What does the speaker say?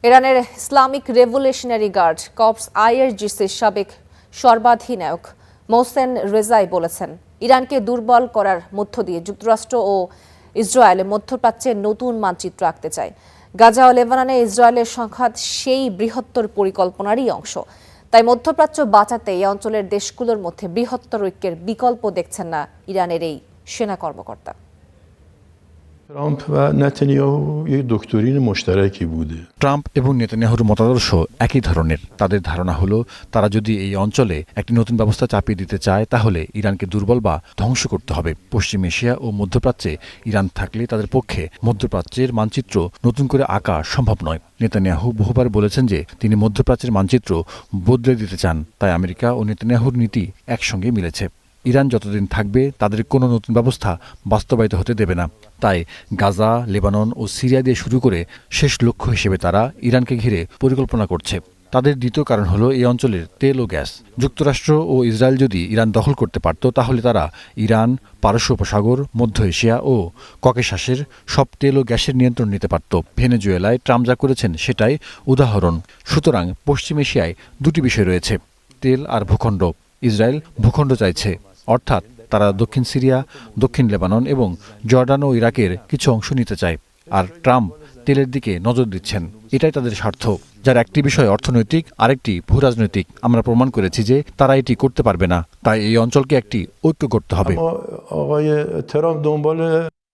ইরানের Islamic revolutionary guard corps আইআরজিসির সাবেক সর্বাধিনায়ক মোহসেন রেজাই বলেছেন, ইরানকে দুর্বল করার মধ্য দিয়ে যুক্তরাষ্ট্র ও ইসরায়েল মধ্যপ্রাচ্যের নতুন মানচিত্র আঁকতে চায়। গাজা ও লেবাননে ইসরায়েলের সংঘাত সেই বৃহত্তর পরিকল্পনারই অংশ। তাই মধ্যপ্রাচ্য বাঁচাতে এই অঞ্চলের দেশগুলোর মধ্যে বৃহত্তর ঐক্যের বিকল্প দেখছেন না ইরানের এই সেনা কর্মকর্তা। ট্রাম্প و نتانیاهو یک دکترین مشترکی بوده. ট্রাম্প এবং নেতানিয়াহুর মতাদর্শ একই ধরনের। তাদের ধারণা হলো তারা যদি এই অঞ্চলে একটি নতুন ব্যবস্থা চাপিয়ে দিতে চায় তাহলে ইরানকে দুর্বল বা ধ্বংস করতে হবে। পশ্চিম এশিয়া ও মধ্যপ্রাচ্যে ইরান থাকলে তাদের পক্ষে মধ্যপ্রাচ্যের মানচিত্র নতুন করে আঁকা সম্ভব নয়। নেতানিয়াহু বহুবার বলেছেন যে তিনি মধ্যপ্রাচ্যের মানচিত্র বদলে দিতে চান। তাই আমেরিকা ও নেতানিয়াহুর নীতি একসঙ্গে মিলেছে। ইরান যতদিন থাকবে তাদের কোনো নতুন ব্যবস্থা বাস্তবায়িত হতে দেবে না। তাই গাজা, লেবানন ও সিরিয়া দিয়ে শুরু করে শেষ লক্ষ্য হিসেবে তারা ইরানকে ঘিরে পরিকল্পনা করছে। তাদের দ্বিতীয় কারণ হলো এই অঞ্চলের তেল ও গ্যাস। যুক্তরাষ্ট্র ও ইসরায়েল যদি ইরান দখল করতে পারত তাহলে তারা ইরান, পারস্য উপসাগর, মধ্য এশিয়া ও ককেশাসের সব তেল ও গ্যাসের নিয়ন্ত্রণ নিতে পারত। ভেনেজুয়েলায় ট্রাম্প যা করেছেন সেটাই উদাহরণ। সুতরাং পশ্চিম এশিয়ায় দুটি বিষয় রয়েছে, তেল আর ভূখণ্ড। ইসরায়েল ভূখণ্ড চাইছে, অর্থাৎ তারা দক্ষিণ সিরিয়া, দক্ষিণ লেবানন এবং জর্ডান ও ইরাকের কিছু অংশ নিতে চায়। আর ট্রাম্প তেলের দিকে নজর দিচ্ছেন। এটাই তাদের স্বার্থ, যার একটি বিষয় অর্থনৈতিক, আরেকটি ভূরাজনৈতিক। আমরা প্রমাণ করেছি যে তারা এটি করতে পারবে না। তাই এই অঞ্চলকে একটি ঐক্য করতে হবে। اما آقای ترامپ دنبال